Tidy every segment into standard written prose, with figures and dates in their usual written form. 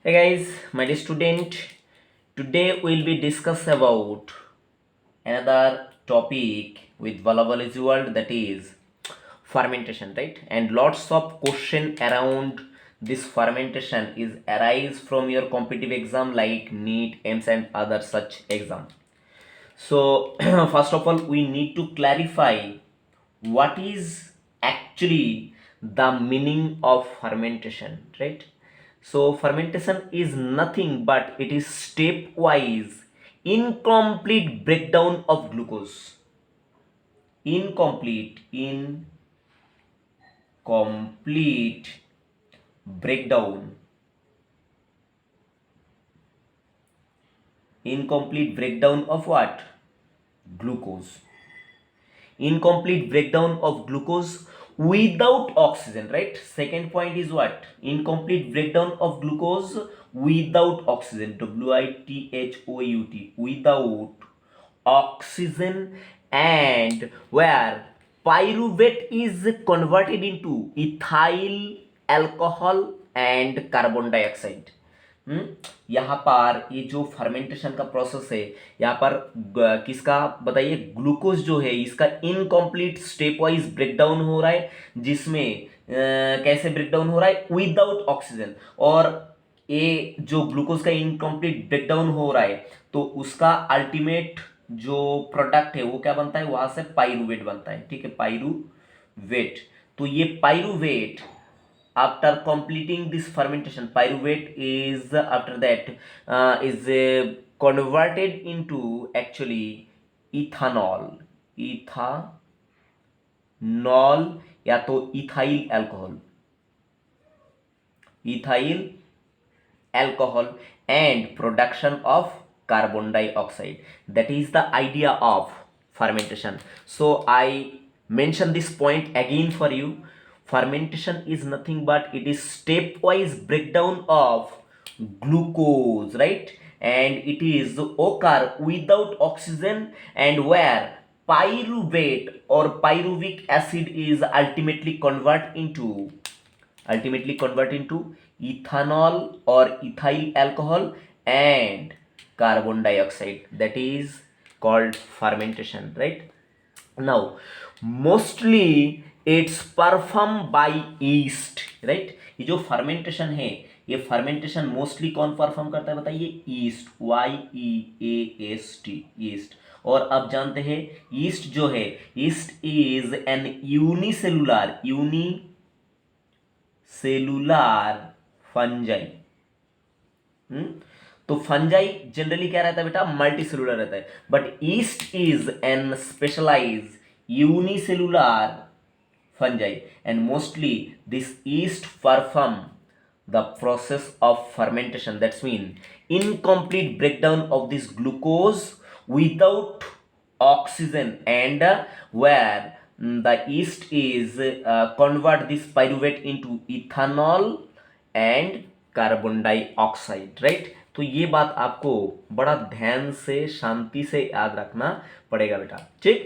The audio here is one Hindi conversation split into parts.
Hey guys, my dear student, today we'll be discuss about another topic with Valaval's world, that is fermentation, right? And lots of question around this fermentation is arise from your competitive exam like NEET, AIMS and other such exam. So first of all, we need to clarify what is actually the meaning of fermentation, right? So fermentation is nothing but it is stepwise incomplete breakdown of glucose. Incomplete breakdown incomplete breakdown of what? Glucose. Incomplete breakdown of glucose without oxygen, right? Second point is what? Incomplete breakdown of glucose without oxygen, WITHOUT, without oxygen, and where pyruvate is converted into ethyl alcohol and carbon dioxide. यहाँ पर ये जो फर्मेंटेशन का प्रोसेस है, यहाँ पर किसका बताइए, ग्लूकोज जो है इसका इनकम्प्लीट स्टेप वाइज ब्रेकडाउन हो रहा है, जिसमें कैसे ब्रेकडाउन हो रहा है? Without oxygen. और ये जो ग्लूकोज का इनकम्प्लीट ब्रेकडाउन हो रहा है तो उसका अल्टीमेट जो प्रोडक्ट है वो क्या बनता है? वहां से पाइरुवेट बनता है, ठीक है, पाइरुवेट। तो ये pyruvate after completing this fermentation, pyruvate is after that is converted into actually ethanol या तो ethyl alcohol and production of carbon dioxide. That is the idea of fermentation. So I mention this point again for you. Fermentation is nothing but it is stepwise breakdown of glucose, right? And it is occur without oxygen, and where pyruvate or pyruvic acid is ultimately convert into ethanol or ethyl alcohol and carbon dioxide. That is called fermentation, right? Now mostly it's performed by yeast, right? ये जो फर्मेंटेशन है, ये फर्मेंटेशन मोस्टली कौन परफॉर्म करता है बताइए? Yeast, YEAST, yeast. और अब जानते हैं ईस्ट जो है, yeast is an unicellular fungi. तो फंजाई जनरली क्या रहता है बेटा? मल्टी सेलुलर रहता है, but yeast is an specialise unicellular fungi, and mostly this yeast perform the process of fermentation. That's mean incomplete breakdown of this glucose without oxygen, and where the yeast is convert this pyruvate into ethanol and carbon dioxide, right? तो ये बात आपको बड़ा ध्यान से शांति से याद रखना पड़ेगा बेटा, ठीक।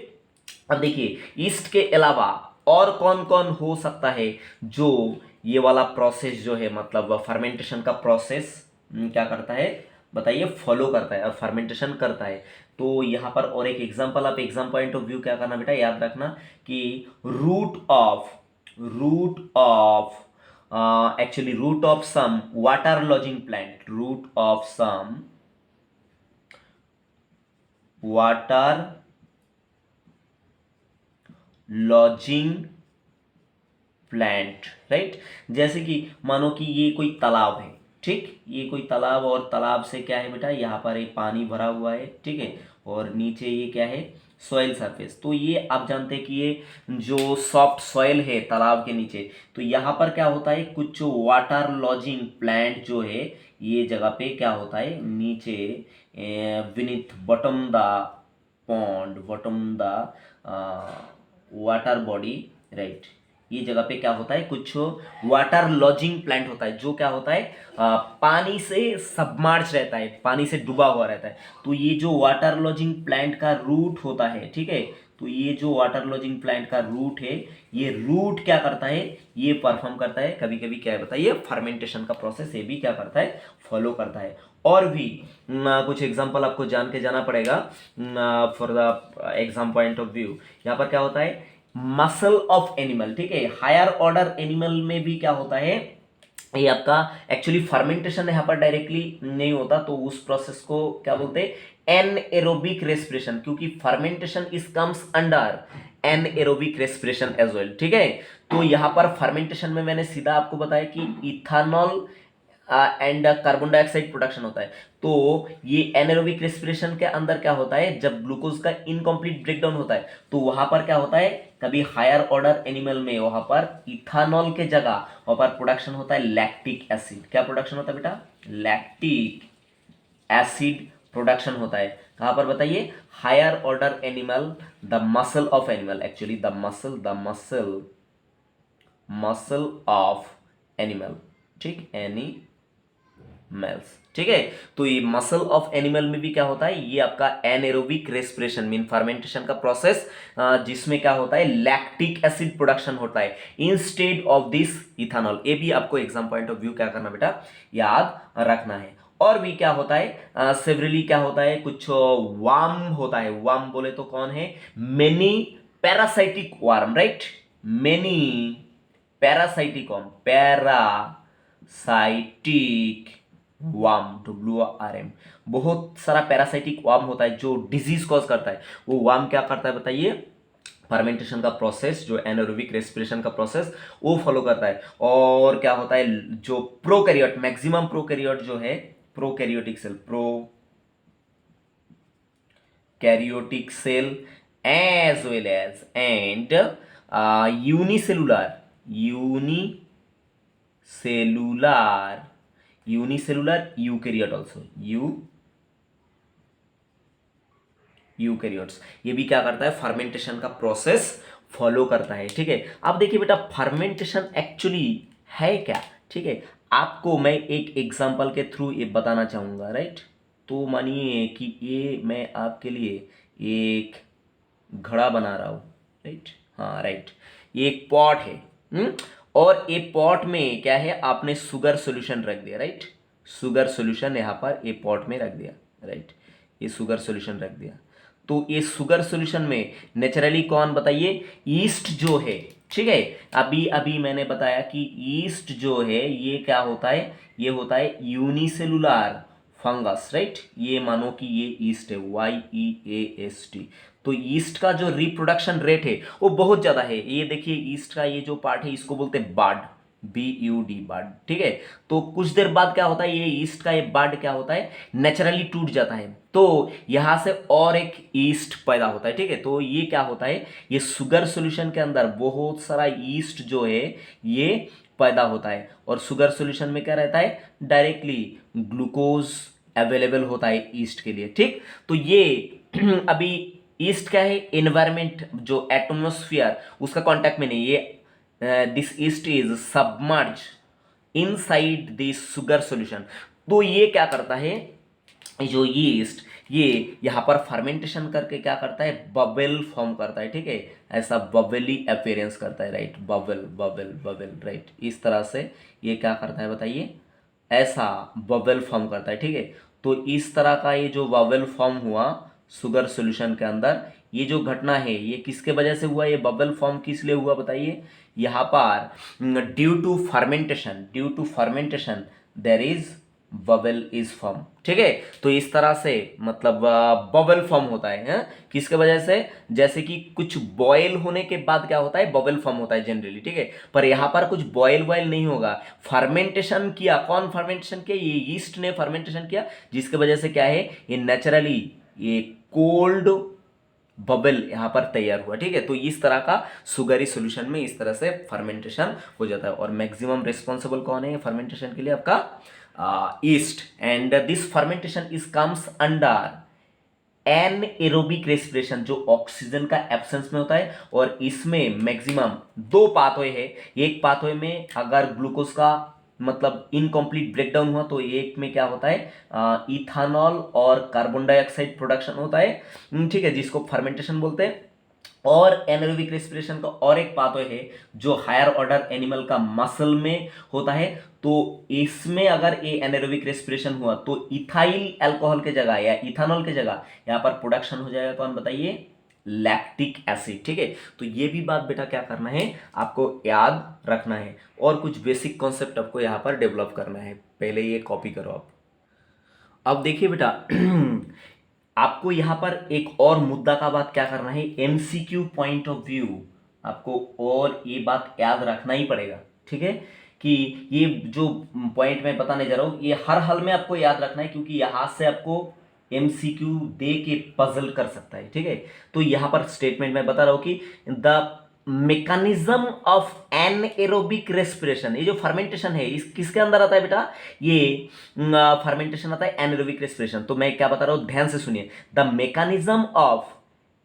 अब देखिए ईस्ट के अलावा और कौन कौन हो सकता है जो ये वाला प्रोसेस जो है, मतलब फर्मेंटेशन का प्रोसेस क्या करता है बताइए? फॉलो करता है और फर्मेंटेशन करता है। तो यहाँ पर और एक एग्जांपल, आप एग्जाम पॉइंट ऑफ व्यू क्या करना बेटा, याद रखना कि root of some water logging plant, root of some water logging plant, right? जैसे कि मानो कि ये कोई तालाब है, ठीक, ये कोई तालाब, और तालाब से क्या है बेटा, यहाँ पर एक पानी भरा हुआ है, ठीक है, और नीचे ये क्या है? Soil surface. तो ये आप जानते हैं कि ये जो सॉफ्ट सॉइल है तालाब के नीचे, तो यहाँ पर क्या होता है, कुछ वाटर लॉजिंग प्लांट जो है ये जगह पे क्या होता है, नीचे beneath bottom the pond, bottom the water body, right, ये जगह पे क्या होता है, कुछ वाटर लॉजिंग प्लांट होता है जो क्या होता है, पानी से सबमर्ज रहता है, पानी से डूबा हुआ रहता है। तो ये जो वाटर लॉजिंग प्लांट का रूट होता है, ठीक है, तो ये जो वाटर लॉजिंग प्लांट का रूट है, ये रूट क्या करता है, ये परफॉर्म करता है, कभी कभी क्या है बताइए, फर्मेंटेशन का प्रोसेस ये भी क्या करता है, फॉलो करता है। और भी कुछ एग्जांपल आपको जान के जाना पड़ेगा for the exam point of view. यहाँ पर क्या होता है, मसल ऑफ एनिमल, ठीक है, हायर ऑर्डर एनिमल में भी क्या होता है, ये आपका एक्चुअली फर्मेंटेशन यहाँ पर डायरेक्टली नहीं होता, तो उस प्रोसेस को क्या बोलते हैं, एनएरोबिक रेस्पिरेशन, क्योंकि fermentation is comes under anaerobic respiration as well, ठीक है। तो यहाँ पर फर्मेंटेशन में मैंने सीधा आपको बताया कि ethanol and carbon dioxide production होता है। तो ये एनारोबिक रेस्पिरेशन के अंदर क्या होता है, जब ग्लूकोज का इनकम्प्लीट ब्रेकडाउन होता है तो वहां पर क्या होता है, कभी हायर ऑर्डर एनिमल में वहां पर इथानॉल के जगह वहां पर प्रोडक्शन होता है लैक्टिक एसिड। क्या प्रोडक्शन होता है बेटा, लैक्टिक एसिड प्रोडक्शन होता है। कहां पर बताइए, higher order animal, the muscle of animal, actually the muscle of animal, ठीक, एनिमल्स, ठीक है। तो ये मसल ऑफ एनिमल में भी क्या होता है, ये आपका एनएरोबिक रेस्पिरेशन मीन फर्मेंटेशन का प्रोसेस, जिसमें क्या होता है, लैक्टिक एसिड प्रोडक्शन होता है इंस्टेड ऑफ दिस इथानॉल। ये भी आपको एग्जाम पॉइंट ऑफ व्यू क्या करना बेटा, याद रखना है। और भी क्या होता है, सेवरली क्या होता है, कुछ वार्म होता है, वार्म बोले तो कौन है, many parasitic warm, right, many parasitic warm, parasitic warm, WRM, बहुत सारा पैरासाइटिक वार्म होता है जो डिजीज कॉज करता है। वो वार्म क्या करता है बताइए, फर्मेंटेशन का प्रोसेस, जो एनारोबिक रेस्पिरेशन का प्रोसेस वो फॉलो करता है। और क्या होता है, जो प्रोकैरियोट, मैक्सिमम प्रोकैरियोट जो है, prokaryotic cell as well as and unicellular eukaryote also, eukaryotes, ये भी क्या करता है, फर्मेंटेशन का प्रोसेस फॉलो करता है, ठीक है। अब देखिए बेटा, फर्मेंटेशन एक्चुअली है क्या, ठीक है, आपको मैं एक एग्जांपल के थ्रू ये बताना चाहूंगा, राइट। तो मानिए कि ये मैं आपके लिए एक घड़ा बना रहा हूं, राइट, हाँ राइट, ये एक पॉट है, और ये पॉट में क्या है, आपने शुगर सॉल्यूशन रख दिया, राइट, शुगर सॉल्यूशन यहाँ पर ये पॉट में रख दिया, राइट, ये शुगर सॉल्यूशन रख दिया। तो ये शुगर सॉल्यूशन में नेचुरली कौन बताइए, ईस्ट जो है, ठीक है। अभी अभी मैंने बताया कि ईस्ट जो है ये क्या होता है, ये होता है यूनिसेलुलर फंगस, राइट, ये मानो कि ये ईस्ट है, YEAST। तो ईस्ट का जो रिप्रोडक्शन रेट है वो बहुत ज्यादा है। ये देखिए ईस्ट का ये जो पार्ट है इसको बोलते हैं बड, BUD, बड, ठीक है। तो कुछ देर बाद क्या होता है, ये ईस्ट का ये बड क्या होता है, नेचुरली टूट जाता है, तो यहां से और एक ईस्ट पैदा होता है, ठीक है। तो ये क्या होता है, ये शुगर सॉल्यूशन के अंदर बहुत सारा ईस्ट जो है ये पैदा होता है, और शुगर सॉल्यूशन में क्या रहता है, डायरेक्टली ग्लूकोज अवेलेबल होता है ईस्ट के लिए, ठीक। तो ये अभी ईस्ट क्या है, एनवायरमेंट जो एटमोस्फियर उसका कांटेक्ट में नहीं, ये this east is submerge inside this sugar solution. तो ये क्या करता है, जो यीस्ट ये यहाँ पर फर्मेंटेशन करके क्या करता है, बबल फॉर्म करता है, ठीक है, ऐसा बबली अपीयरेंस करता है, right, bubble bubble bubble, right, इस तरह से ये क्या करता है बताइए, ऐसा बबल फॉर्म करता है, ठीक है। तो इस तरह का ये जो बबल फॉर्म हुआ शुगर सॉल्यूशन के अंदर, ये जो घटना है ये किसके वजह से हुआ, ये बबल फॉर्म किस लिए हुआ बताइए, यहाँ पर due to fermentation there is bubble is form, ठीक है। तो इस तरह से मतलब बबल फॉर्म होता है, किसके वजह से, जैसे कि कुछ बॉयल होने के बाद क्या होता है, बबल फॉर्म होता है जनरली, ठीक है। पर यहाँ पर कुछ बॉयल वॉयल नहीं होगा, फर्मेंटेशन किया, कौन फर्मेंटेशन किया, ये यीस्ट ने फर्मेंटेशन किया, जिसके वजह से क्या है, ये नेचुरली ये कोल्ड बबल यहाँ पर तैयार हुआ, ठीक है। तो इस तरह का सुगरी सॉल्यूशन में इस तरह से फर्मेंटेशन हो जाता है, और मैक्सिमम रिस्पॉन्सिबल कौन है फर्मेंटेशन के लिए, आपका east, and this fermentation is comes under anaerobic respiration, जो ऑक्सीजन का एब्सेंस में होता है, और इसमें मैक्सिमम दो पाथवे है। एक पाथवे में अगर ग्लूकोज का मतलब इनकम्प्लीट ब्रेकडाउन हुआ तो एक में क्या होता है, इथानॉल और कार्बन डाइऑक्साइड प्रोडक्शन होता है, ठीक है, जिसको फर्मेंटेशन बोलते हैं। और एनारोबिक रेस्पिरेशन का और एक पाथवे है जो हायर ऑर्डर एनिमल का मसल में होता है। तो इसमें अगर ये एनारोबिक रेस्पिरेशन हुआ तो इथाइल अल्कोहल के जगह या इथानॉल के जगह यहाँ पर प्रोडक्शन हो जाएगा, कौन बताइए, लैक्टिक एसिड। ठीक है, तो ये भी बात बेटा क्या करना है, आपको याद रखना है और कुछ बेसिक कॉन्सेप्ट आपको यहाँ पर डेवलप करना है। पहले ये कॉपी करो आप। अब देखिए बेटा आपको यहां पर एक और मुद्दा का बात क्या करना है, एमसीक्यू पॉइंट ऑफ व्यू आपको और ये बात याद रखना ही पड़ेगा। ठीक है, कि ये जो पॉइंट मैं बताने जा रहा हूं ये हर हाल में आपको याद रखना है, क्योंकि यहां से आपको एमसीक्यू दे के पजल कर सकता है। ठीक है, तो यहां पर स्टेटमेंट मैं बता रहा हूं कि the mechanism of anaerobic respiration, ये जो फर्मेंटेशन है इस किसके अंदर आता है बेटा, ये फर्मेंटेशन आता है एनएरोबिक रेस्पिरेशन। तो मैं क्या बता रहा हूं, ध्यान से सुनिए। The mechanism of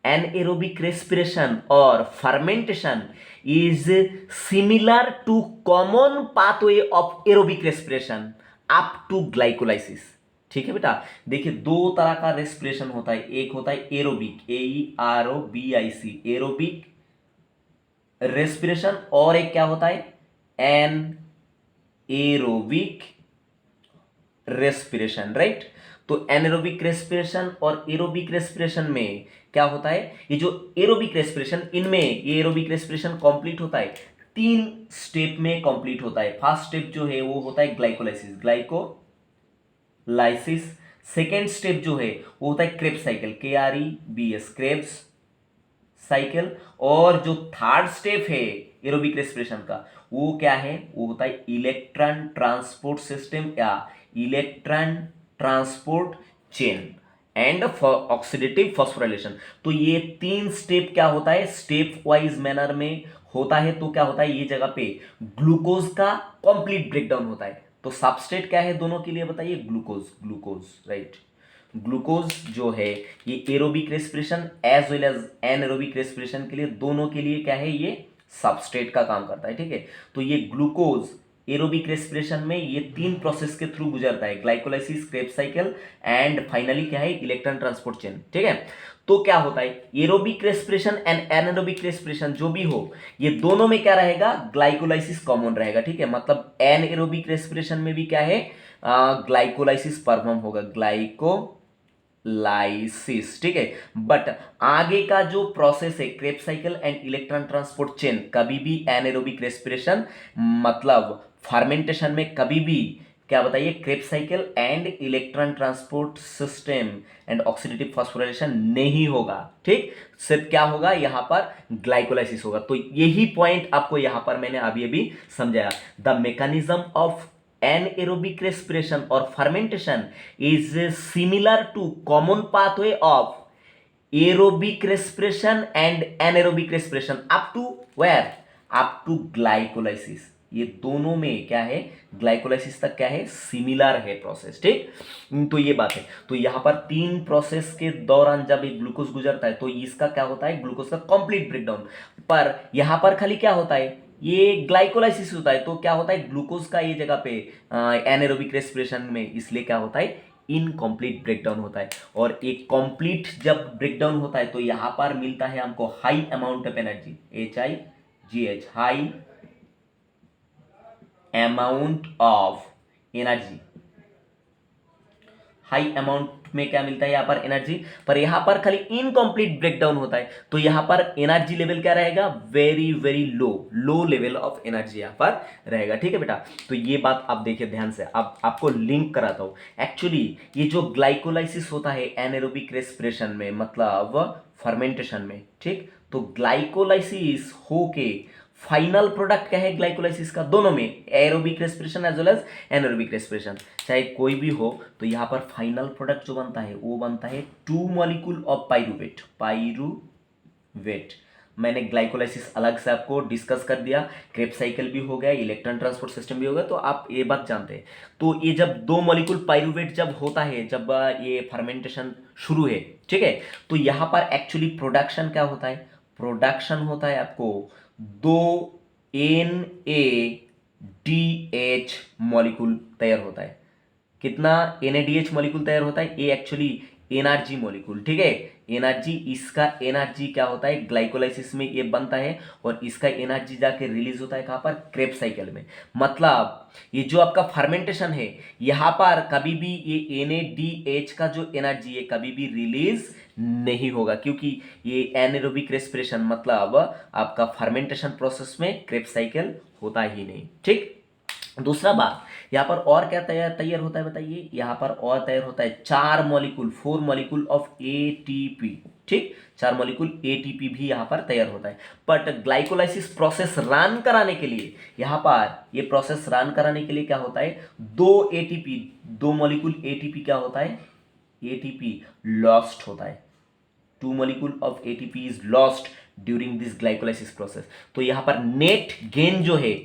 anaerobic respiration और fermentation is similar to common pathway of aerobic respiration up to glycolysis. ठीक है बेटा, देखिए दो तरह का रेस्पिरेशन होता है, एक होता है एरोबिक, AEROBIC एरोबिक रेस्पिरेशन, और एक क्या होता है, एन एरोबिक रेस्पिरेशन, राइट। तो एनारोबिक रेस्पिरेशन और एरोबिक रेस्पिरेशन में क्या होता है, ये जो एरोबिक रेस्पिरेशन, इनमें ये एरोबिक रेस्पिरेशन कंप्लीट होता है 3 स्टेप में कंप्लीट होता है। फर्स्ट स्टेप जो है वो होता है ग्लाइकोलाइसिस, सेकेंड स्टेप जो है वो होता है Krebs cycle, KREBS, Krebs cycle, और जो थर्ड स्टेप है एरोबिक रेस्पिरेशन का वो क्या है, वो होता है इलेक्ट्रॉन ट्रांसपोर्ट सिस्टम या electron transport chain and oxidative phosphorylation. तो ये 3 स्टेप क्या होता है, स्टेप वाइज मैनर में होता है। तो क्या होता है, ये जगह पे ग्लूकोज का कंप्लीट ब्रेकडाउन होता है। तो सबस्ट्रेट क्या है दोनों के लिए बताइए, ग्लूकोज, राइट। ग्लूकोज जो है ये aerobic respiration as well as anaerobic respiration के लिए, दोनों के लिए क्या है, ये सबस्ट्रेट का काम करता है। ठीक है, तो ये ग्लूकोज एरोबिक रेस्पिरेशन में ये 3 प्रोसेस के थ्रू गुजरता है, glycolysis, Krebs cycle and finally क्या है, इलेक्ट्रॉन ट्रांसपोर्ट चेन। ठीक है, तो क्या होता है, aerobic respiration and anaerobic respiration जो भी हो ये दोनों में क्या रहेगा, ग्लाइकोलाइसिस कॉमन रहेगा। ठीक है, मतलब एनएरोबिक रेस्पिरेशन में भी क्या है, ग्लाइकोलाइसिस परफॉर्म होगा, ग्लाइकोलाइसिस। ठीक है, बट आगे का जो प्रोसेस है Krebs cycle and electron transport chain, कभी भी एनारोबिक रेस्पिरेशन मतलब फर्मेंटेशन में कभी भी क्या बताइए, Krebs cycle and electron transport system and oxidative phosphorylation नहीं होगा। ठीक, सिर्फ क्या होगा, यहां पर ग्लाइकोलाइसिस होगा। तो यही पॉइंट आपको यहां पर मैंने अभी अभी समझाया। The mechanism of anaerobic respiration or fermentation is similar to common pathway of aerobic respiration and anaerobic respiration up to where, up to glycolysis। ये दोनों में क्या है, ग्लाइकोलाइसिस तक क्या है, सिमिलर है प्रोसेस। ठीक, तो ये बात है। तो यहां पर 3 प्रोसेस के दौरान जब एक ग्लूकोज गुजरता है तो इसका क्या होता है, ग्लूकोज का कंप्लीट ब्रेकडाउन। पर यहां पर खाली क्या होता है, ये ग्लाइकोलाइसिस होता है। तो क्या होता है, ग्लूकोज का ये जगह पे एनारोबिक रेस्पिरेशन में इसलिए क्या होता है, इनकम्प्लीट ब्रेकडाउन होता है। और एक कंप्लीट जब ब्रेकडाउन होता है तो यहां पर मिलता है हमको high amount of energy, HIGH, high amount of energy. High amount में क्या मिलता है यहाँ पर, एनर्जी। पर यहाँ पर खाली इनकम्प्लीट ब्रेकडाउन होता है तो यहाँ पर एनर्जी लेवल क्या रहेगा, very very low level of energy यहाँ पर रहेगा। ठीक है बेटा, तो ये बात आप देखिए ध्यान से। अब आपको लिंक कराता हूँ। एक्चुअली ये जो ग्लाइकोलाइसिस होता है एनारोबिक रेस्पिरेशन में मतलब फर्मेंटेशन में, ठीक, तो ग्लाइकोलाइसिस होके फाइनल प्रोडक्ट क्या है ग्लाइकोलाइसिस का, दोनों में, aerobic respiration as well as anaerobic respiration, चाहे कोई भी हो, तो यहाँ पर फाइनल प्रोडक्ट जो बनता है वो बनता है 2 मॉलिक्यूल ऑफ पाइरूवेट। मैंने ग्लाइकोलाइसिस अलग से आपको डिस्कस कर दिया, क्रेब्स साइकिल भी हो गया, इलेक्ट्रॉन ट्रांसपोर्ट सिस्टम भी हो गया, तो आप ये बात जानते हैं। तो ये जब 2 मॉलिक्यूल पाइरूवेट जब होता है, जब ये फर्मेंटेशन शुरू है, ठीक है, तो यहाँ पर एक्चुअली प्रोडक्शन क्या होता है, प्रोडक्शन होता है आपको 2 NADH मॉलिक्यूल तैयार होता है। कितना NADH मॉलिक्यूल तैयार होता है, ये एक्चुअली एनर्जी मॉलिक्यूल, ठीक है। एनर्जी, इसका एनर्जी क्या होता है, ग्लाइकोलाइसिस में ये बनता है और इसका एनर्जी जाके रिलीज होता है कहाँ पर, क्रेब्स साइकिल में। मतलब ये जो आपका फर्मेंटेशन है, यहाँ पर कभी भी ये NADH का जो एनर्जी है कभी भी रिलीज नहीं होगा, क्योंकि ये एनारोबिक रेस्पिरेशन मतलब आपका फर्मेंटेशन प्रोसेस में क्रेब्स साइकिल होता ही नहीं, ठीक। दूसरा बात, यहाँ पर और क्या तैयार तैयार होता है बताइए, यहाँ पर और तैयार होता है 4 मॉलिक्यूल ऑफ ATP, ठीक। 4 मॉलिक्यूल ATP भी यहाँ पर तैयार होता है। बट ग्लाइकोलाइसिस प्रोसेस रन कराने के लिए, यहाँ पर ये प्रोसेस रन कराने के लिए क्या होता है, 2 ATP, 2 मॉलिक्यूल ATP क्या होता है, ATP लॉस्ट होता है। 2 molecule of ATP is lost during this glycolysis process. तो यहाँ पर नेट गेन जो है,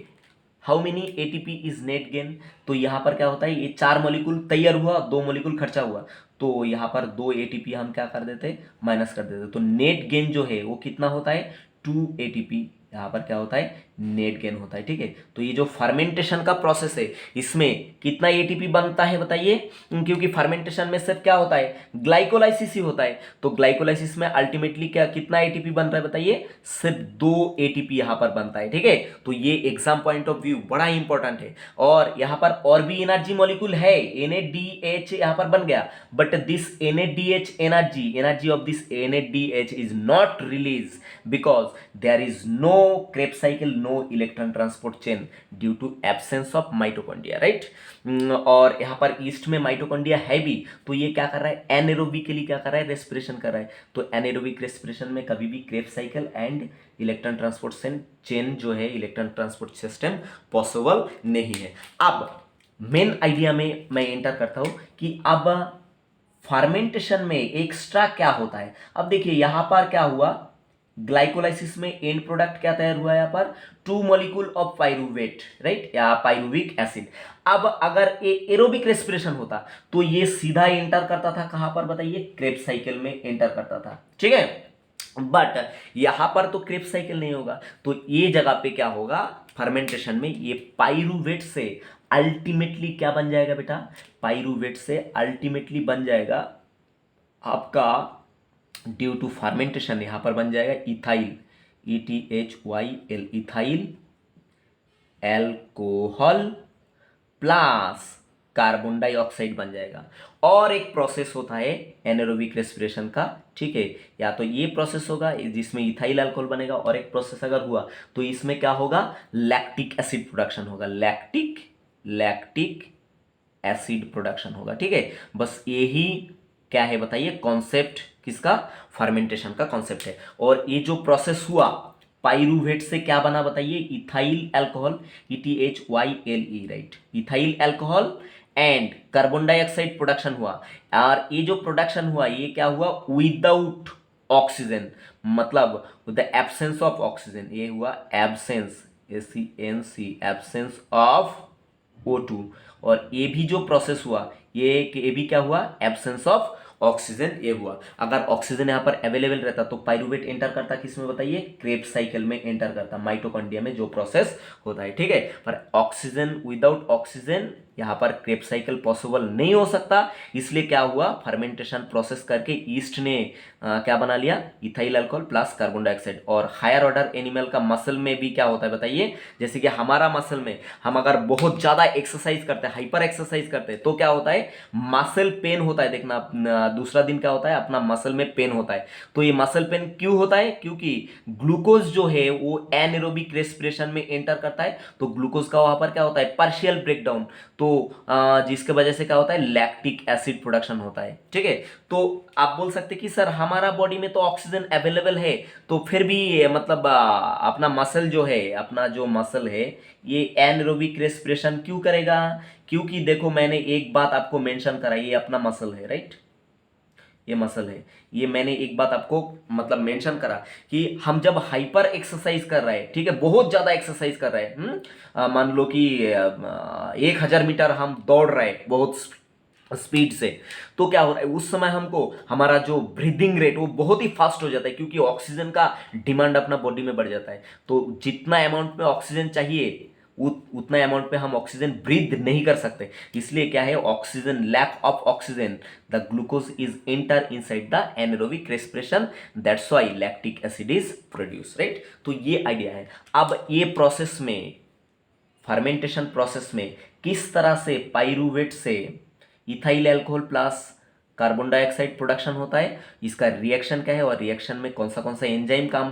how many ATP is net gain, तो यहाँ पर क्या होता है, ये 4 मॉलिक्यूल तैयार हुआ, 2 मॉलिक्यूल खर्चा हुआ, तो यहाँ पर 2 ATP हम क्या कर देते, माइनस कर देते। तो नेट गेन जो है वो कितना होता है, 2 ATP यहाँ पर क्या होता है, नेट गेन होता है, ठीक है। तो ये जो फर्मेंटेशन का प्रोसेस है इसमें कितना ATP बनता है बताइए, क्योंकि फर्मेंटेशन में सिर्फ क्या होता है, ग्लाइकोलाइसिस ही होता है। तो ग्लाइकोलाइसिस में अल्टीमेटली क्या कितना ATP बन रहा है बताइए, सिर्फ 2 ATP यहाँ पर बनता है, ठीक है। तो ये एग्जाम पॉइंट ऑफ व्यू बड़ा इंपॉर्टेंट है। और यहाँ पर और भी एनर्जी मॉलिक्यूल है, NADH यहाँ पर बन गया, but this NADH energy of this NADH is not release because there is no Krebs cycle, no electron transport chain due to absence of mitochondria, right. और यहाँ पर ईस्ट में माइटोकॉन्ड्रिया है भी, तो ये क्या कर रहा है, एनारोबिकली क्या कर रहा है, रेस्पिरेशन कर रहा है। तो एनारोबिक रेस्पिरेशन में कभी भी Krebs cycle and electron transport chain जो है, इलेक्ट्रॉन ट्रांसपोर्ट सिस्टम पॉसिबल नहीं है। अब मेन आइडिया में मैं एंटर करता हूं कि अब फर्मेंटेशन में एक्स्ट्रा क्या होता है। अब देखिए यहाँ पर क्या हुआ, ग्लाइकोलाइसिस में एंड प्रोडक्ट क्या तैयार हुआ, यहाँ पर 2 मॉलिक्यूल ऑफ पाइरुवेट, राइट, या पाइरुविक एसिड। अब अगर एरोबिक रेस्पिरेशन होता तो ये सीधा एंटर करता था कहां पर बताइए, क्रेब्स साइकिल में एंटर करता था, ठीक है। बट यहां पर तो क्रेब्स साइकिल नहीं होगा, तो ये जगह पे क्या होगा, फर्मेंटेशन में ये पाइरुवेट से अल्टीमेटली क्या बन जाएगा बेटा, पाइरुवेट से अल्टीमेटली बन जाएगा आपका, ड्यू टू फर्मेंटेशन यहां पर बन जाएगा ethyl, ETHYL, ethyl alcohol plus carbon dioxide बन जाएगा। और एक प्रोसेस होता है एनारोबिक रेस्पिरेशन का, ठीक है, या तो ये प्रोसेस होगा जिसमें इथाइल अल्कोहल बनेगा, और एक प्रोसेस अगर हुआ तो इसमें क्या होगा, लैक्टिक एसिड प्रोडक्शन होगा, लैक्टिक एसिड प्रोडक्शन होगा, ठीक है। बस यही क्या है बताइए, कॉन्सेप्ट किसका, फर्मेंटेशन का कॉन्सेप्ट है। और ये जो प्रोसेस हुआ पाइरुवेट से क्या बना बताइए, ethyl alcohol, ETHYLE, right, ethyl alcohol and carbon dioxide production हुआ। और ये जो प्रोडक्शन हुआ ये क्या हुआ, विदाउट ऑक्सीजन, मतलब द एब्सेंस ऑफ ऑक्सीजन, ये हुआ absence, ACNC, absence of O2। और ये भी जो प्रोसेस हुआ ये भी क्या हुआ, एब्सेंस ऑफ ऑक्सीजन ये हुआ। अगर ऑक्सीजन यहाँ पर अवेलेबल रहता तो पाइरुवेट एंटर करता किसमें बताइए, क्रेब्स साइकिल में एंटर करता, माइटोकॉन्ड्रिया में जो प्रोसेस होता है, ठीक है। पर ऑक्सीजन, विदाउट ऑक्सीजन यहाँ पर क्रेब्स साइकिल पॉसिबल नहीं हो सकता, इसलिए क्या हुआ, फर्मेंटेशन प्रोसेस करके ईस्ट ने क्या बना लिया, ethyl alcohol plus carbon dioxide. और हायर ऑर्डर एनिमल का मसल में भी क्या होता है बताइए, जैसे कि हमारा मसल में हम अगर बहुत ज्यादा एक्सरसाइज करते हैं, हाइपर एक्सरसाइज करते हैं, तो क्या होता है, मसल पेन होता है। देखना दूसरा दिन क्या होता है, अपना मसल में पेन होता है। तो ये मसल पेन क्यों होता है, क्योंकि ग्लूकोज जो है वो एनारोबिक रेस्पिरेशन में एंटर करता है, तो ग्लूकोज का वहां पर क्या होता है, पार्शियल ब्रेकडाउन, तो जिसके वजह से क्या होता है, लैक्टिक एसिड प्रोडक्शन होता है, ठीक है। तो आप बोल सकते कि सर हमारा बॉडी में तो ऑक्सीजन अवेलेबल है, तो फिर भी मतलब अपना मसल जो है, अपना जो मसल है ये एनारोबिक रेस्पिरेशन क्यों करेगा, क्योंकि देखो मैंने एक बात आपको मेंशन करा, ये अपना मसल है, राइट, ये मसल है, ये मैंने एक बात आपको मतलब मेंशन करा कि हम जब हाइपर एक्सरसाइज कर रहे हैं, ठीक है, बहुत ज्यादा एक्सरसाइज कर रहे हैं, मान लो कि 1000 मीटर हम दौड़ रहे हैं बहुत स्पीड से, तो क्या हो रहा है उस समय हमको हमारा जो ब्रीदिंग रेट वो बहुत ही फास्ट हो जाता है, क्योंकि ऑक्सीजन का डिमांड अपना बॉडी में बढ़ जाता है। तो जितना अमाउंट में ऑक्सीजन चाहिए उतना अमाउंट पे हम ऑक्सीजन ब्रीथ नहीं कर सकते, इसलिए क्या है, oxygen, lack of oxygen, the glucose is enter inside the anaerobic respiration, that's why lactic acid is produce, right. तो ये आइडिया है। अब ये प्रोसेस में, फर्मेंटेशन प्रोसेस में किस तरह से पाइरूवेट से ethyl alcohol plus carbon dioxide production होता है, इसका रिएक्शन क्या है और रिएक्शन में कौन सा एंजाइम काम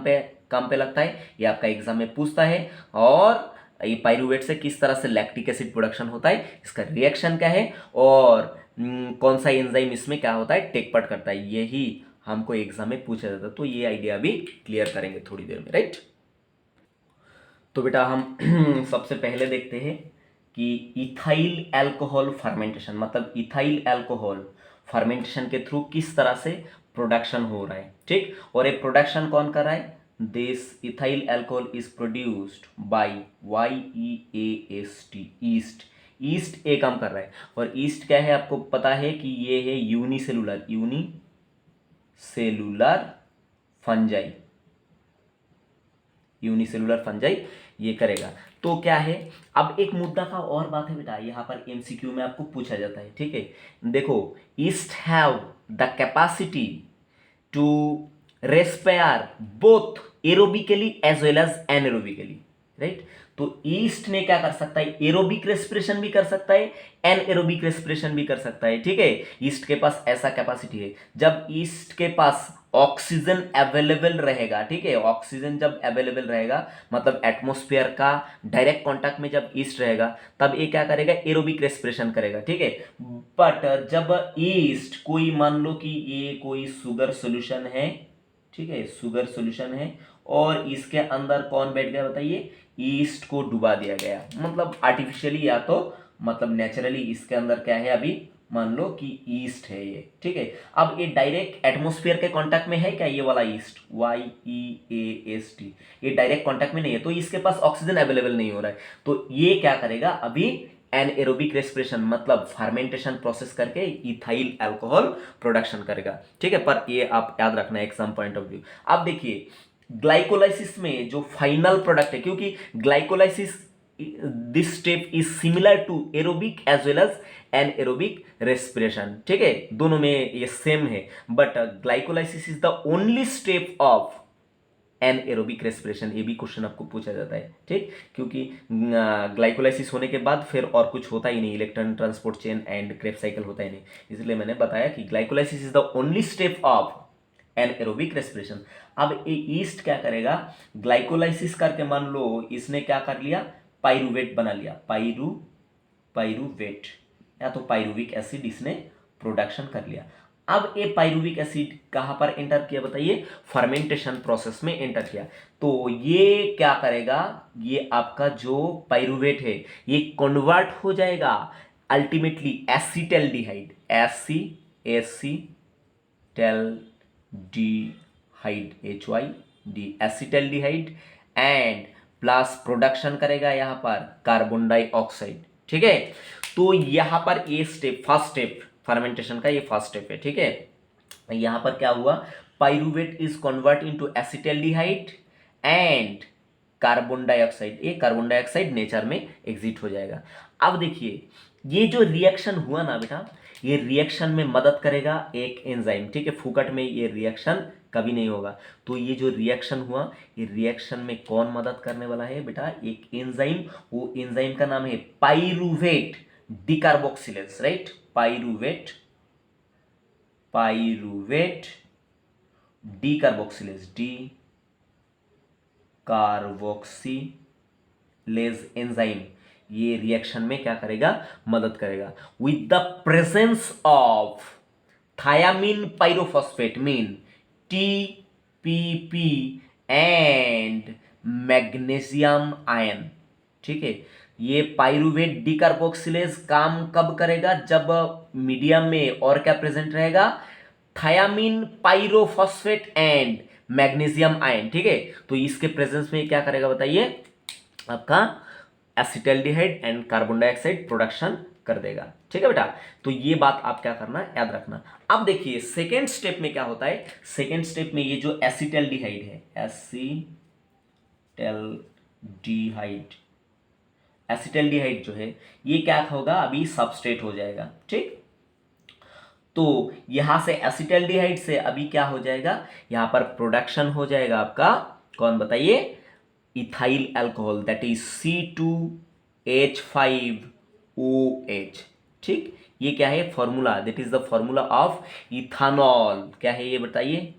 पे लगता है, ये आपका एग्जाम में पूछता है। और ये पाइरूवेट से किस तरह से लैक्टिक एसिड प्रोडक्शन होता है, इसका रिएक्शन क्या है, और कौन सा एंजाइम इसमें क्या होता है, टेक पार्ट करता है, यही हमको एग्जाम में पूछा जाता है। तो ये आइडिया भी क्लियर करेंगे थोड़ी देर में, राइट। तो बेटा हम सबसे पहले देखते हैं कि इथाइल अल्कोहल फर्मेंटेशन, मतलब इथाइल अल्कोहल फर्मेंटेशन के थ्रू किस तरह से प्रोडक्शन हो रहा है, ठीक। और ये प्रोडक्शन कौन कर रहा है, this ethyl alcohol is produced by YEAST, yeast. Yeast ए काम कर रहा है, और ईस्ट क्या है आपको पता है कि ये है यूनिसेलुलर फंजाई, यूनिसेलुलर फंजाई ये करेगा। तो क्या है, अब एक मुद्दा का और बात है बेटा, यहाँ पर MCQ में आपको पूछा जाता है, ठीक है। देखो, yeast have the capacity to respire both aerobically as well as anaerobically, right. तो ईस्ट ने क्या कर सकता है, एरोबिक रेस्पिरेशन भी कर सकता है, एनएरोबिक रेस्पिरेशन भी कर सकता है, ठीक है। ईस्ट के पास ऐसा कैपेसिटी है। जब ईस्ट के पास ऑक्सीजन अवेलेबल रहेगा, ठीक है, ऑक्सीजन जब अवेलेबल रहेगा, मतलब एटमॉस्फेयर का डायरेक्ट कांटेक्ट में जब ईस्ट रहेगा, तब ये क्या करेगा, एरोबिक रेस्पिरेशन करेगा, ठीक है। बट जब ईस्ट, कोई मान लो कि ये कोई शुगर सॉल्यूशन है, ठीक है, शुगर सॉल्यूशन है, और इसके अंदर कौन बैठ गया बताइए, ईस्ट को डुबा दिया गया, मतलब आर्टिफिशियली या तो मतलब नेचुरली इसके अंदर क्या है, अभी मान लो कि ईस्ट है ये, ठीक है। अब ये डायरेक्ट एटमॉस्फेयर के कांटेक्ट में है क्या, ये वाला ईस्ट YEAST, ये डायरेक्ट कांटेक्ट में नहीं है, तो इसके पास ऑक्सीजन अवेलेबल नहीं हो रहा है। तो ये क्या करेगा, अभी एनएरोबिक रेस्पिरेशन, मतलब फर्मेंटेशन प्रोसेस करके इथाइल अल्कोहल प्रोडक्शन करेगा, ठीक है। पर ये आप याद रखना एग्जाम पॉइंट ऑफ व्यू। अब देखिए, ग्लाइकोलाइसिस में जो फाइनल प्रोडक्ट है, क्योंकि glycolysis, this step is similar to aerobic as well as anaerobic respiration, ठीक है, दोनों में ये सेम है। But glycolysis is the only step of anaerobic respiration, ये भी क्वेश्चन आपको पूछा जाता है, ठीक। क्योंकि ग्लाइकोलाइसिस होने के बाद फिर और कुछ होता ही नहीं, electron transport chain and Krebs cycle होता ही नहीं, इसलिए मैंने बताया कि glycolysis is the only step of anaerobic respiration. अब ये ईस्ट क्या करेगा, ग्लाइकोलाइसिस करके मान लो इसने क्या कर लिया, पाइरूवेट बना लिया, पाइरूवेट या तो पाइरुविक एसिड इसने प्रोडक्शन कर लिया। अब ये पाइरुविक एसिड कहां पर एंटर किया बताइए, फर्मेंटेशन प्रोसेस में एंटर किया। तो ये क्या करेगा, ये आपका जो पाइरुवेट है ये कन्वर्ट हो जाएगा ultimately acetaldehyde, HYD, acetaldehyde, and plus production करेगा यहां पर कार्बन डाइऑक्साइड, ठीक है। तो यहां पर ये स्टेप, फर्स्ट स्टेप फर्मेंटेशन का, ये फर्स्ट स्टेप है, ठीक है। यहां पर क्या हुआ, pyruvate is convert into acetaldehyde and carbon dioxide, ये कार्बन डाइऑक्साइड नेचर में एग्जिट हो जाएगा। अब देखिए, ये जो रिएक्शन हुआ ना बेटा, ये रिएक्शन में मदद करेगा एक एंजाइम, ठीक है, फुकट में ये रिएक्शन कभी नहीं होगा। तो ये जो रिएक्शन हुआ, ये रिएक्शन में कौन मदद करने वाला है बेटा, एक एंजाइम, वो एंजाइम का नाम है pyruvate decarboxylase, right, pyruvate decarboxylase, decarboxylase enzyme, ये रिएक्शन में क्या करेगा, मदद करेगा। With the presence of thiamine pyrophosphate mean TPP and magnesium ion, ठीक है। ये पाइरुवेट डिकार्बोक्सिलेज काम कब करेगा, जब मीडियम में और क्या प्रेजेंट रहेगा, thiamine pyrophosphate and magnesium ion, ठीक है। तो इसके प्रेजेंस में क्या करेगा बताइए, आपका acetaldehyde and carbon dioxide production कर देगा, ठीक है बेटा। तो ये बात आप क्या करना, याद रखना। अब देखिए सेकेंड स्टेप में क्या होता है, सेकेंड स्टेप में ये जो एसिटल्डिहाइड है, एसिटल्डिहाइड, एसिटल्डिहाइड जो है ये क्या होगा, अभी सबस्ट्रेट हो जाएगा। ठीक, तो यहां से एसिटल्डिहाइड से अभी क्या हो जाएगा, यहां पर प्रोडक्शन हो जाएगा आपका, कौन बताइए, ethyl alcohol, that is C2H5OH। ठीक, ये क्या है formula, that is the formula of ethanol. क्या है ये बताइए,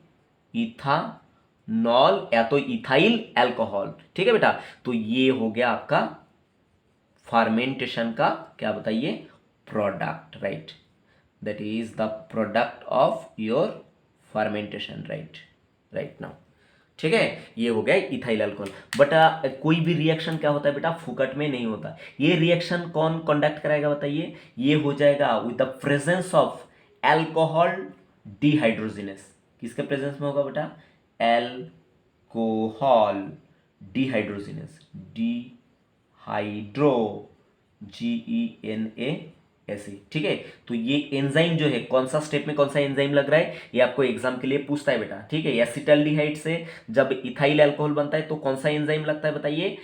इथानॉल या तो इथाइल अल्कोहल। ठीक है बेटा, तो ये हो गया आपका फर्मेंटेशन का क्या बताइए, product, right, that is the product of your fermentation, right now। ठीक है, ये हो गया इथाइल अल्कोहल। बट कोई भी रिएक्शन क्या होता है बेटा, फुकट में नहीं होता। ये रिएक्शन कौन कंडक्ट कराएगा बताइए, ये हो जाएगा with the presence of alcohol dehydrogenase. किसके प्रेजेंस में होगा बेटा, अल्कोहल डिहाइड्रोजिनेस, GENASE। ठीक है, तो ये एंजाइम जो है कौन सा स्टेप में कौन सा एंजाइम लग रहा है, ये आपको एग्जाम के लिए पूछता है बेटा। ठीक है, एसिटल्डिहाइड से जब इथाइल अल्कोहल बनता है तो कौन सा एंजाइम लगता है बताइए,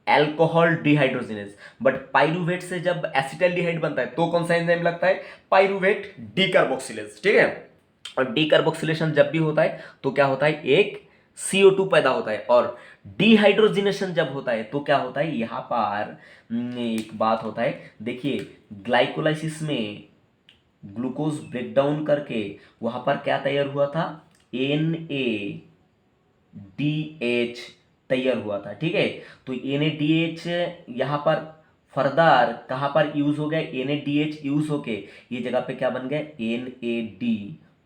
अल्कोहल डिहाइड्रोजिनेस। बट पाइरूवेट से जब एसिटल्डिहाइड बनता है तो कौन सा एंजाइम लगता है, पाइरूवेट डीकार्बोक्सिलेज। ठीक है, और डीकार्बोक्सिलेशन जब भी होता है तो क्या होता है, एक CO2 पैदा होता है, और डिहाइड्रोजिनेशन जब होता है तो क्या होता है, यहां पर एक बात होता है, देखिए ग्लाइकोलाइसिस में ग्लूकोज ब्रेकडाउन करके वहां पर क्या तैयार हुआ था, NADH तैयार हुआ था। ठीक है, तो NADH यहां पर फर्दर कहां पर यूज हो गया, NADH यूज होके ये जगह पे क्या बन गया, NAD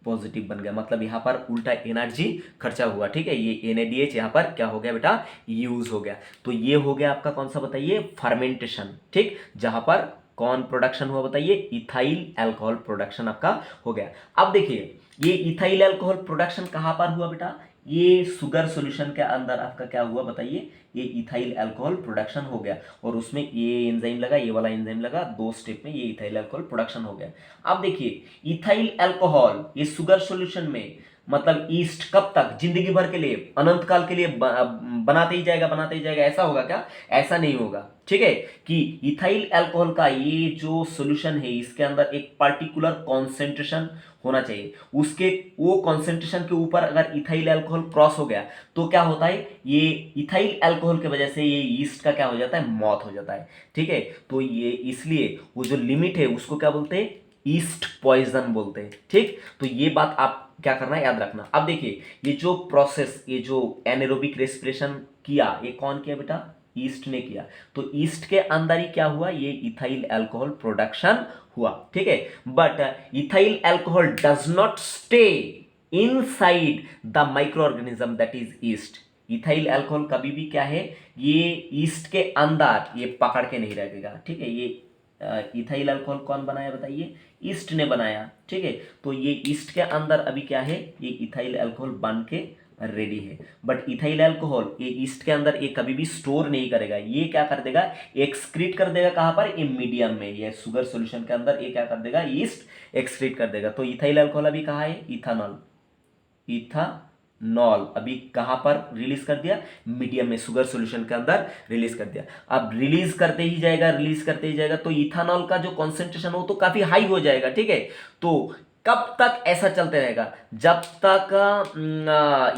पॉजिटिव बन गया, मतलब यहाँ पर उल्टा एनर्जी खर्चा हुआ। ठीक है, ये NADH यहाँ पर क्या हो गया बेटा, यूज हो गया। तो ये हो गया आपका कौन सा बताइए, फर्मेंटेशन। ठीक, जहां पर कौन प्रोडक्शन हुआ बताइए, इथाइल अल्कोहल प्रोडक्शन आपका हो गया। अब देखिए ये इथाइल अल्कोहल प्रोडक्शन कहां पर हुआ बेटा, ये शुगर सॉल्यूशन के अंदर आपका क्या हुआ बताइए, ये इथाइल अल्कोहल प्रोडक्शन हो गया, और उसमें ये एंजाइम लगा, ये वाला एंजाइम लगा, दो स्टेप में ये इथाइल अल्कोहल प्रोडक्शन हो गया। अब देखिए इथाइल अल्कोहल ये शुगर सॉल्यूशन में, मतलब ईस्ट कब तक, जिंदगी भर के लिए, अनंत काल के लिए बनाते ही जाएगा, बनाते ही जाएगा, ऐसा होगा क्या, ऐसा नहीं होगा। ठीक है, कि इथाइल अल्कोहल का ये जो सॉल्यूशन है इसके अंदर एक पर्टिकुलर कॉन्सेंट्रेशन होना चाहिए, उसके वो कॉन्सेंट्रेशन के ऊपर अगर इथाइल अल्कोहल क्रॉस हो गया तो क्या होता है, ये इथाइल अल्कोहल की वजह से ये ईस्ट का क्या हो जाता है, मौत हो जाता है। ठीक है, तो ये इसलिए वो जो लिमिट है उसको क्या बोलते हैं, ईस्ट पॉइजन बोलते हैं। ठीक, तो ये बात आप क्या करना है, याद रखना। अब देखिए ये जो प्रोसेस, ये जो एनारोबिक रेस्पिरेशन किया, ये कौन किया बेटा, ईस्ट ने किया। तो ईस्ट के अंदर ही क्या हुआ, ये इथाइल अल्कोहल प्रोडक्शन हुआ। ठीक है, but ethyl alcohol does not stay inside the micro organism that is east. Ethyl alcohol कभी भी क्या है, ये ईस्ट के अंदर ये पकड़ के नहीं रखेगा। ठीक है, ये इथाइल अल्कोहल कौन बनाया बताइए, ईस्ट ने बनाया। ठीक है, तो ये ईस्ट के अंदर अभी क्या है, ये इथाइल अल्कोहल बन के रेडी है। बट इथाइल अल्कोहल ये ईस्ट के अंदर ये कभी भी स्टोर नहीं करेगा, ये क्या कर देगा, एक्सक्रीट कर देगा, कहां पर, ये मीडियम में, ये शुगर सॉल्यूशन के अंदर ये क्या कर देगा, ईस्ट एक्सक्रीट कर देगा। तो इथाइल अल्कोहल अभी कहाँ है, इथानॉल, इथानॉल अभी कहां पर रिलीज कर दिया, मीडियम में, शुगर सॉल्यूशन के अंदर रिलीज कर दिया। अब रिलीज करते ही जाएगा, रिलीज करते ही जाएगा, तो इथानॉल का जो कॉन्सेंट्रेशन हो तो काफी हाई हो जाएगा। ठीक है, तो कब तक ऐसा चलते रहेगा, जब तक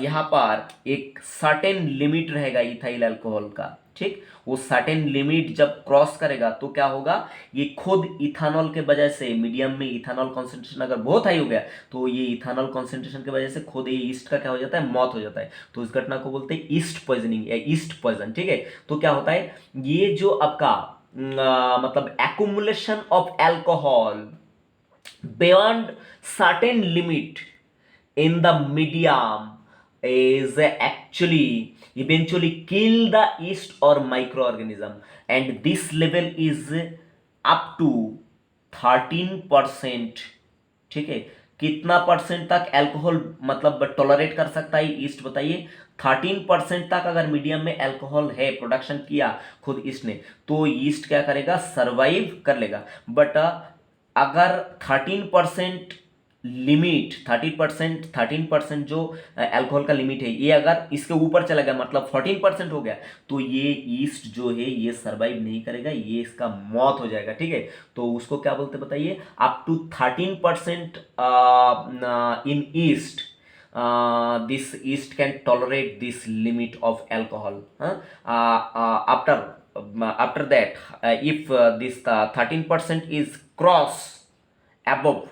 यहां पर एक सर्टेन लिमिट रहेगा इथाइल अल्कोहल का। ठीक, वो सर्टेन लिमिट जब क्रॉस करेगा तो क्या होगा, ये खुद इथानॉल के वजह से, मीडियम में इथानॉल कॉन्सेंट्रेशन अगर बहुत हाई हो गया तो ये इथानॉल कॉन्सेंट्रेशन की वजह से खुद ये ईस्ट का क्या हो जाता है, मौत हो जाता है। तो इस घटना को बोलते हैं ईस्ट पॉइजनिंग या ईस्ट पॉइजन। ठीक है, तो क्या होता है, ये जो आपका मतलब accumulation of alcohol beyond certain limit in the medium is actually eventually kill the yeast or microorganism, and this level is up to 13%। ठीक है, कितना परसेंट तक अल्कोहल मतलब टॉलरेट कर सकता है ईस्ट बताइए, 13% तक अगर मीडियम में अल्कोहल है, प्रोडक्शन किया खुद ईस्ट ने, तो ईस्ट क्या करेगा, सर्वाइव कर लेगा। बट अगर 13% लिमिट 13% जो अल्कोहल का लिमिट है, ये अगर इसके ऊपर चला गया मतलब 14% हो गया, तो ये ईस्ट जो है ये सर्वाइव नहीं करेगा, ये इसका मौत हो जाएगा। ठीक है, तो उसको क्या बोलते बताइए, up to 13% in yeast, this yeast can tolerate this limit of alcohol, after that, if this 13% is cross above,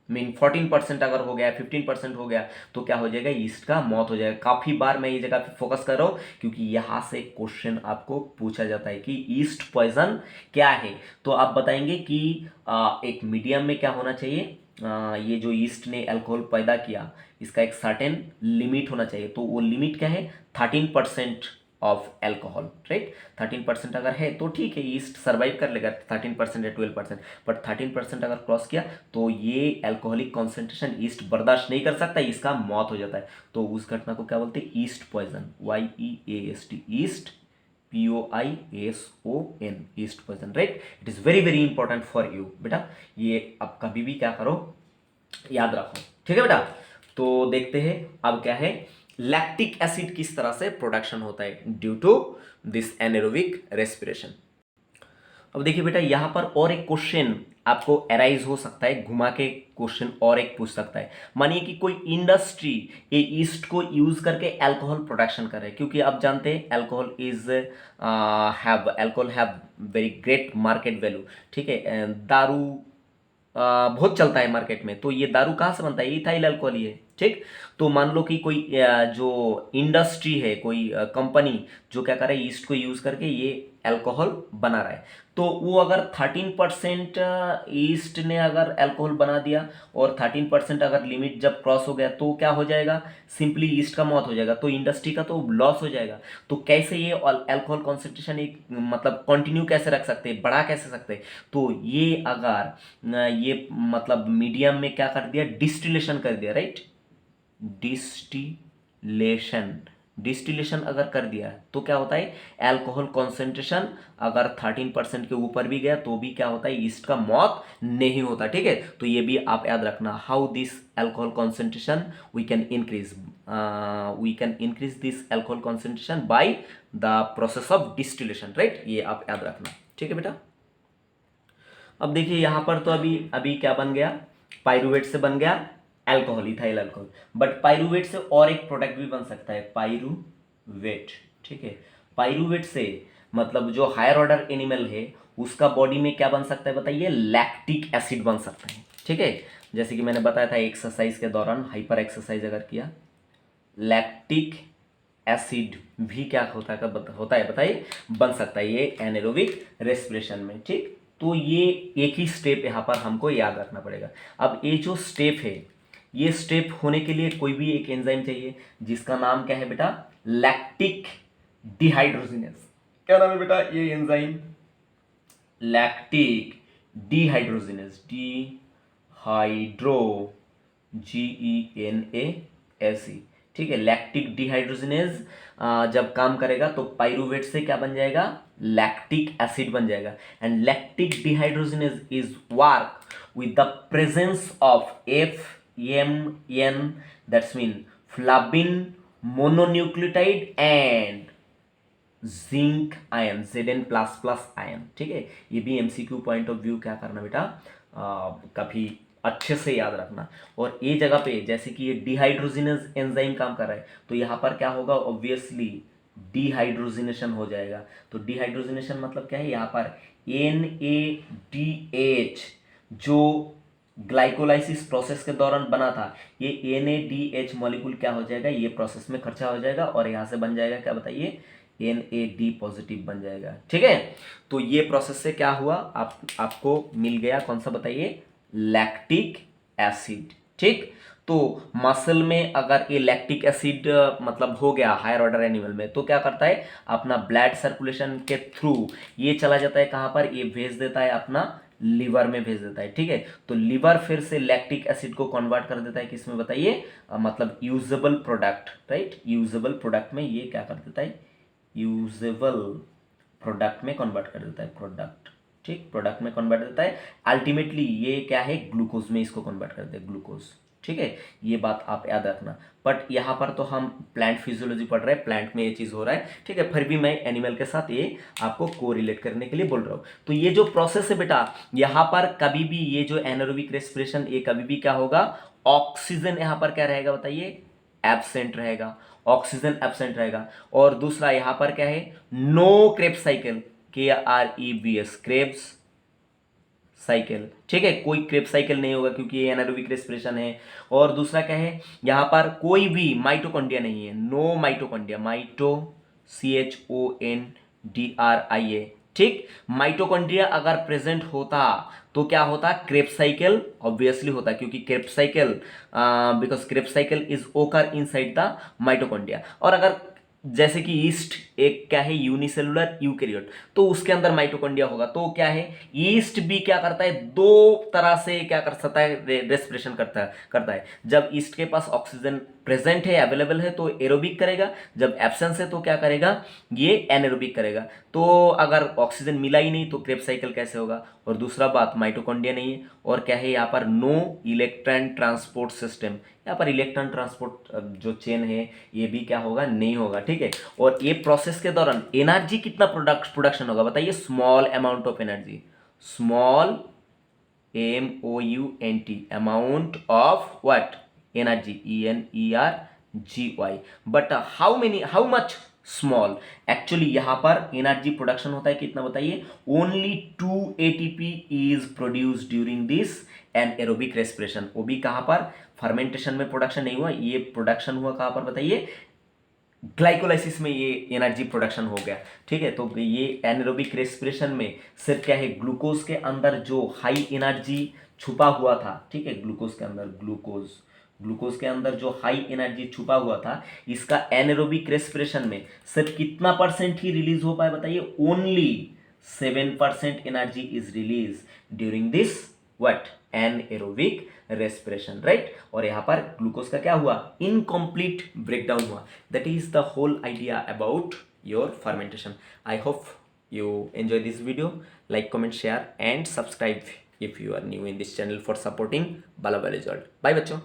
mean 14% अगर हो गया, 15% हो गया, तो क्या हो जाएगा, ईस्ट का मौत हो जाएगा। काफी बार मैं ये जगह पे फोकस कर रहा हूं क्योंकि यहां से क्वेश्चन आपको पूछा जाता है कि ईस्ट पॉइजन क्या है। तो आप बताएंगे कि एक मीडियम में क्या होना चाहिए, ये जो ईस्ट ने अल्कोहल पैदा किया इसका एक सर्टेन लिमिट होना चाहिए, तो वो लिमिट क्या है, 13% ऑफ एल्कोहल, राइट। 13% अगर है तो ठीक है, ईस्ट सर्वाइव कर लेगा 13% या 12%, बट 13% अगर क्रॉस किया तो ये अल्कोहलिक कॉन्सेंट्रेशन ईस्ट बर्दाश्त नहीं कर सकता, इसका मौत हो जाता है। तो उस घटना को क्या बोलते हैं, yeast poison, YEAST, yeast POISON, yeast poison, right. It is very very important for you बेटा, ये आप कभी भी क्या करो, याद रखो, ठीक है बेटा। तो देखते हैं अब क्या है, लैक्टिक एसिड किस तरह से प्रोडक्शन होता है due to this anaerobic respiration. अब देखिए बेटा, यहां पर और एक क्वेश्चन आपको अराइज हो सकता है, घुमा के क्वेश्चन और एक पूछ सकता है। मानिए कि कोई इंडस्ट्री ये ईस्ट को यूज करके अल्कोहल प्रोडक्शन कर रहे हैं, क्योंकि आप जानते हैं alcohol have very great market value. ठीक है, दारू बहुत चलता है मार्केट में, तो ये दारू कहाँ से बनता है, इथाइल अल्कोहल ही है। ठीक, तो मान लो कि कोई जो इंडस्ट्री है, कोई कंपनी जो क्या कर रहा है, ईस्ट को यूज करके ये अल्कोहल बना रहा है, तो वो अगर 13% ईस्ट ने अगर अल्कोहल बना दिया और 13% अगर लिमिट जब क्रॉस हो गया तो क्या हो जाएगा, सिंपली ईस्ट का मौत हो जाएगा, तो इंडस्ट्री का तो लॉस हो जाएगा। तो कैसे ये अल्कोहल कॉन्सेंट्रेशन एक मतलब कंटिन्यू कैसे रख सकते हैं, बढ़ा कैसे सकते हैं, तो ये अगर ये मतलब मीडियम में क्या कर दिया, डिस्टिलेशन कर दिया, राइट। डिस्टिलेशन अगर कर दिया तो क्या होता है, अल्कोहल कॉन्सेंट्रेशन अगर 13% के ऊपर भी गया तो भी क्या होता है, ईस्ट का मौत नहीं होता। ठीक है, तो ये भी आप याद रखना, how this alcohol concentration we can increase this alcohol concentration by the process of distillation, right. ये आप याद रखना, ठीक है बेटा। अब देखिए यहां पर तो अभी अभी क्या बन गया, पाइरुवेट से बन गया alcohol, ethyl alcohol, but pyruvate से और एक प्रोडक्ट भी बन सकता है, पाइरुवेट। ठीक है, पाइरुवेट से मतलब जो हायर ऑर्डर एनिमल है उसका बॉडी में क्या बन सकता है बताइए, लैक्टिक एसिड बन सकता है। ठीक है, जैसे कि मैंने बताया था एक्सरसाइज के दौरान, हाइपर एक्सरसाइज अगर किया, लैक्टिक एसिड भी क्या होता है बताइए, बन सकता है ये एनारोबिक रेस्पिरेशन में। ठीक, तो ये एक ही स्टेप यहाँ पर हमको याद रखना पड़ेगा। अब ये जो स्टेप है, ये स्टेप होने के लिए कोई भी एक एंजाइम चाहिए जिसका नाम क्या है बेटा, लैक्टिक डिहाइड्रोजिनेज। क्या नाम है बेटा ये एंजाइम, लैक्टिक डिहाइड्रोजिनेज, DHYDROGENASE। ठीक है, लैक्टिक डिहाइड्रोजिनेज जब काम करेगा तो पाइरुवेट से क्या बन जाएगा, लैक्टिक एसिड बन जाएगा। And lactic dehydrogenase is work with the presence of FMN, that's mean flavin mononucleotide and zinc ion, Zn++ ion. ठीक है, ये भी एमसीक्यू पॉइंट ऑफ व्यू क्या करना बेटा, काफी अच्छे से याद रखना। और ये जगह पे जैसे कि ये डिहाइड्रोजिनेज एंजाइम काम कर रहा है, तो यहाँ पर क्या होगा, ऑब्वियसली डिहाइड्रोजिनेशन हो जाएगा। तो डिहाइड्रोजिनेशन मतलब क्या है, यहाँ पर NADH जो ग्लाइकोलाइसिस प्रोसेस के दौरान बना था, ये NADH मॉलिक्यूल क्या हो जाएगा, ये प्रोसेस में खर्चा हो जाएगा और यहाँ से बन जाएगा क्या बताइए, NAD पॉजिटिव बन जाएगा। ठीक है, तो ये प्रोसेस से क्या हुआ, आपको मिल गया कौन सा बताइए, लैक्टिक एसिड। ठीक, तो मसल में अगर ये लैक्टिक एसिड मतलब हो गया हायर ऑर्डर एनिमल में, तो क्या करता है, अपना ब्लड सर्कुलेशन के थ्रू ये चला जाता है कहां पर, ये भेज देता है अपना लिवर में भेज देता है। ठीक है, तो लिवर फिर से लैक्टिक एसिड को कन्वर्ट कर देता है किसमें बताइए, मतलब usable product, right. Usable product में ये क्या कर देता है, यूजेबल प्रोडक्ट में कन्वर्ट कर देता है, प्रोडक्ट। ठीक, प्रोडक्ट में कन्वर्ट देता है, अल्टीमेटली ये क्या है, ग्लूकोज में इसको कन्वर्ट करते हैं, ग्लूकोज। ठीक है, ये बात आप याद रखना। बट यहाँ पर तो हम प्लांट फिजियोलॉजी पढ़ रहे हैं, प्लांट में ये चीज़ हो रहा है। ठीक है, फिर भी मैं एनिमल के साथ ये आपको कोरिलेट करने के लिए बोल रहा हूँ। तो ये जो प्रोसेस है बेटा, यहाँ पर कभी भी ये जो एनारोबिक रेस्पिरेशन, ये कभी भी क्या होगा, ऑक्सीजन यहाँ पर क्या रहेगा बताइए, एब्सेंट रहेगा, ऑक्सीजन एब्सेंट रहेगा। और दूसरा यहाँ पर क्या है, no Krebs cycle, KREBS, Krebs cycle. ठीक है, कोई क्रेब्स साइकिल नहीं होगा क्योंकि ये एनारोबिक रेस्पिरेशन है। और दूसरा क्या है, यहाँ पर कोई भी माइटोकॉन्ड्रिया नहीं है, नो माइटोकॉन्ड्रिया, CHONDRIA। ठीक, माइटोकॉन्ड्रिया अगर प्रेजेंट होता तो क्या होता, क्रेब्स साइकिल ऑब्वियसली होता, क्योंकि Krebs cycle, because Krebs cycle is ओकर इनसाइड द माइटोकॉन्ड्रिया। और अगर जैसे कि ईस्ट एक क्या है, यूनिसेलुलर यूकैरियोट, तो उसके अंदर माइटोकॉन्ड्रिया होगा, तो क्या है, ईस्ट भी क्या करता है, दो तरह से क्या कर सकता है, रेस्पिरेशन करता है। जब ईस्ट के पास ऑक्सीजन प्रेजेंट है, अवेलेबल है, तो एरोबिक करेगा, जब एब्सेंस है तो क्या करेगा, ये एनएरोबिक करेगा। तो अगर ऑक्सीजन मिला ही नहीं तो क्रेब्स साइकिल कैसे होगा। और दूसरा बात, माइटोकॉन्ड्रिया नहीं है, और क्या है यहाँ पर, नो इलेक्ट्रॉन ट्रांसपोर्ट सिस्टम, यहाँ पर इलेक्ट्रॉन ट्रांसपोर्ट जो चेन है ये भी क्या होगा, नहीं होगा। ठीक है, और ये प्रोसेस के दौरान एनर्जी कितना प्रोडक्शन होगा बताइए, small amount of energy, small MOUNT, amount of what, energy, ENERGY। But how much, small. Actually यहां पर एनर्जी प्रोडक्शन होता है कितना बताइए, only 2 ATP is produce during this anaerobic respiration. वो भी कहां पर, फर्मेंटेशन में प्रोडक्शन नहीं हुआ, ये प्रोडक्शन हुआ कहां पर बताइए, ग्लाइकोलाइसिस में ये एनर्जी प्रोडक्शन हो गया। ठीक है, तो ये एनारोबिक रेस्पिरेशन में सिर्फ क्या है, ग्लूकोज के अंदर जो हाई एनर्जी छुपा हुआ था, ठीक है, ग्लूकोज के अंदर, ग्लूकोज के अंदर जो हाई एनर्जी छुपा हुआ था, इसका एनारोबिक रेस्पिरेशन में सिर्फ कितना परसेंट ही रिलीज हो पाए बताइए, only 7% energy is release during this what, anaerobic respiration, right. और यहां पर ग्लूकोज का क्या हुआ, इनकम्प्लीट ब्रेकडाउन हुआ। That is the whole idea about your fermentation. I hope you enjoy this video. Like, comment, share and subscribe if you are new in this channel for supporting Bala Result. Bye बच्चों।